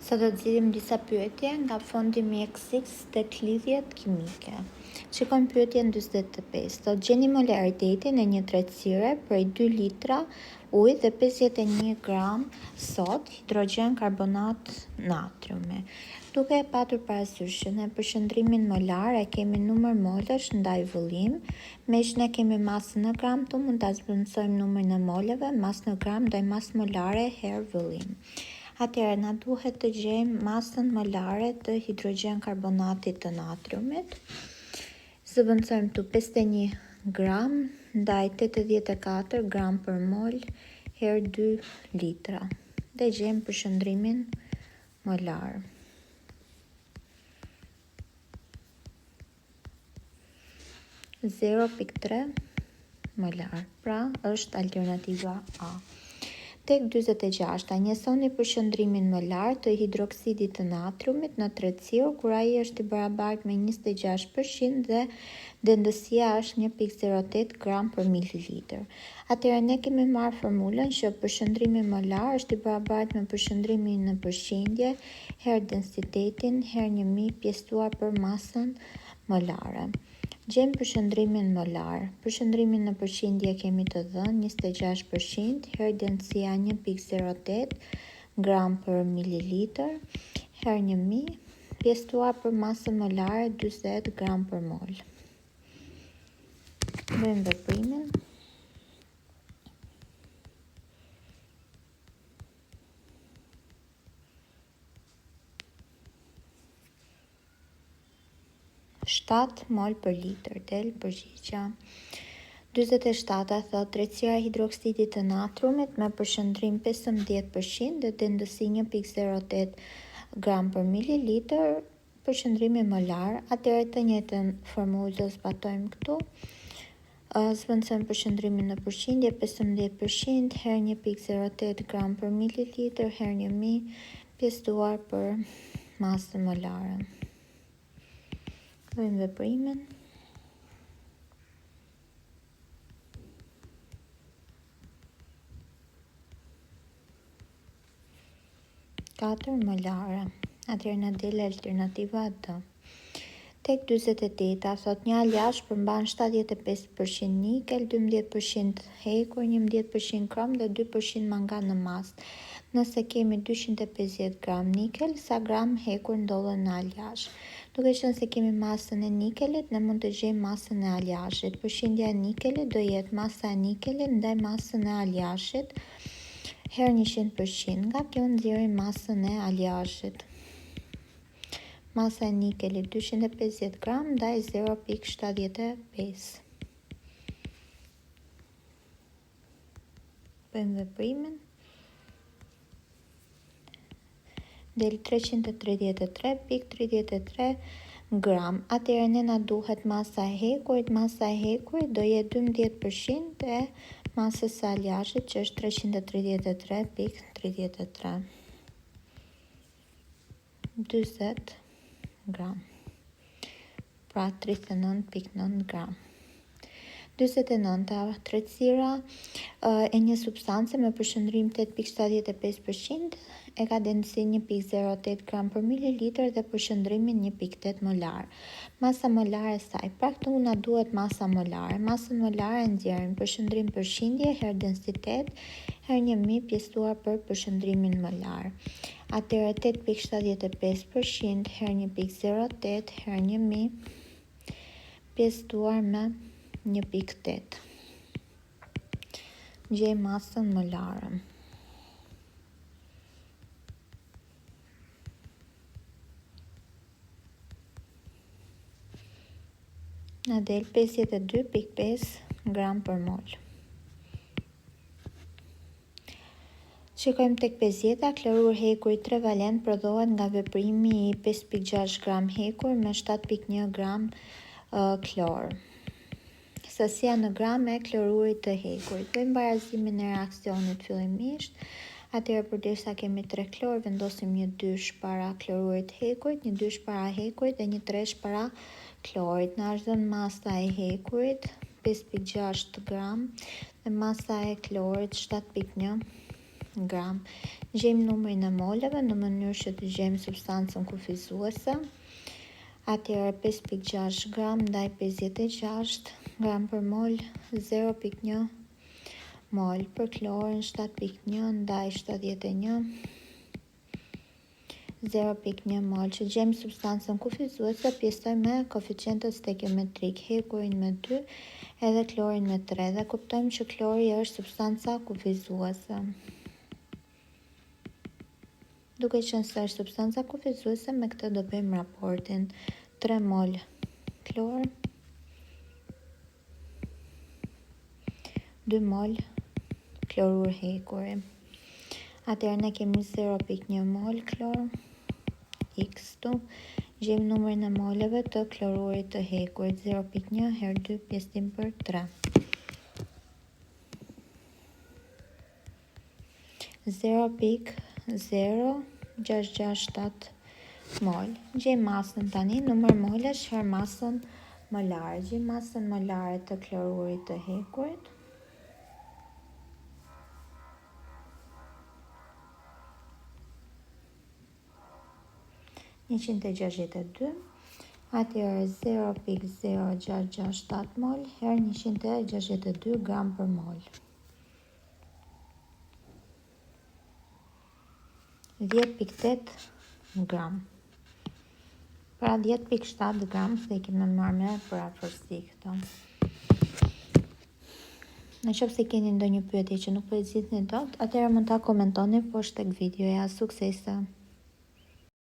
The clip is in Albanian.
Sot do të zgjidhim disa pyetje nga fondi mjekësik tek lidhjet kimike. Shikojmë pyetjen 45. Do të gjeni molaritetin e një tretësire prej 2 litra ujë dhe 51 gram sot hidrogjen karbonat natriumi. Duke e patur parasysh që në përshëndrimin molar e kemi numër molësh ndaj vëllim, me që ne kemi masën në gram, tu mund të zbëndësojmë numërin e moleve, masë në gram ndaj masë molare herë vëllim. Atëherë, na duhet të gjejmë masën molare të hidrogjen karbonatit të natriumit. Zëvendësojmë tu 51 gram ndaj 84 gram për mol herë 2 litra. Dhe gjejmë përshëndrimin molar. (0.3 molar). Pra, është alternativa A. Tek 46, njësoni përshëndrimin molar të hidroksidit të natriumit në tretësirë kur ai është i barabartë me 26% dhe dendësia është 1.08 gram për mililitër. Atëherë ne kemi marrë formulën që përshëndrimi molar është i barabartë me përshëndrimin në përqindje herë densitetin herë 1000 pjesëtuar për masën molare. Gjejmë përshëndrimin molar. Përshëndrimin në përqindje kemi të dhënë 26% herë densitësia 1.08 gram për mililitër herë 1000 pjesëtuar për masën molare 40 gram për mol. Bëjmë veprimin. (7 mol për litër) del përgjigja. 47 thot tretësira e hidroksidit të natriumit me përshëndrim 15% dhe dendësi 1.08 gram për mililitër, përshëndrimi molar. Atëherë të njëjtën formulë do zbatojmë këtu. Zëvendësojmë përshëndrimin në përqindje 15% herë 1.08 gram për mililitër herë 1000 pjesëtuar për masën molare. Bëjmë veprimin. (4 molare). Atëherë na del alternativa D. Tek 48 thot një aljash përmban 75% nikel, 12% hekur, 11% krom dhe 2% mangan në masë. Nëse kemi 250 gram nikel, sa gram hekur ndodhen në aljash? Duke qenë se kemi masën e nikelit, ne mund të gjejmë masën e aljashit. Përqindja e nikelit do jetë masa e nikelit ndaj masën e aljashit herë 100%. Nga kjo nxjerrim masën e aljashit. Masa e nikelit 250 gram ndaj 0.75. Bëjmë veprimin. Del 333.33 gram. Atëherë ne na duhet masa e hekurit. Masa e hekurit do jetë 12% e masës së aljashit që është 333.33. 40 gram. Pra 39.9 gram. 49. Tretësira e një substance me përshëndrim 8.75% e ka dendësi 1.08 gram për mililitër dhe përshëndrimin 1.8 molar. Masa molare e saj. Pra këtu na duhet masa molare. Masën molare nxjerrim përshëndrim përqindje herë densitet herë 1000 pjesëtuar për përshëndrimin molar. Atëherë 8.75% herë 1.08 herë 1000 pjesëtuar me 1.8. Gjej masën molare. Na del 52.5 gram për mol. Shikojmë tek 50, klorur hekuri 3 valent prodhohet nga veprimi i 5.6 gram hekur me 7.1 gram klor. Sasia në gram e klorurit të hekurit. Bëjmë barazimin e reaksionit fillimisht. Atëherë përderisa kemi 3 klor, vendosim një dysh para klorurit hekurit, një dysh para hekurit dhe një tresh para klorit. Na është dhënë masa e hekurit 5.6 gram dhe masa e klorit 7.1 gram. Gjejmë numrin e moleve në mënyrë që të gjejmë substancën kufizuese. Atëherë 5.6 gram ndaj 56 gram për mol, 0.1 mol. Për klorin 7.1 ndaj 71, 0.1 mol. Që gjejmë substancën kufizuese, pjesoj me koeficientët stekiometrik, hekurin me 2 edhe klorin me 3 dhe kuptojmë që klori është substanca kufizuese. Duke qenë se është substanca kufizuese, me këtë do bëjmë raportin 3 mol klor, 2 mol klorur hekuri. Atëherë ne kemi 0.1 mol klor, x2, gjejmë numrin e moleve të klorurit të hekurit, 0.1 herë 2 pjesëtim për 3. 0.0667 mol. Gjejmë masën tani, numër molesh herë masën molare. Gjejmë masën molare të klorurit të hekurit. (162). Atëherë 0.0667 mol herë 162 gram për mol. 10.8 gram. Pra 10.7 gram, se i kemi marrë me për afërsi këto. Në qoftë se keni ndonjë pyetje që nuk po e zgjidhni dot, atëherë mund ta komentoni poshtë tek videoja. Suksese!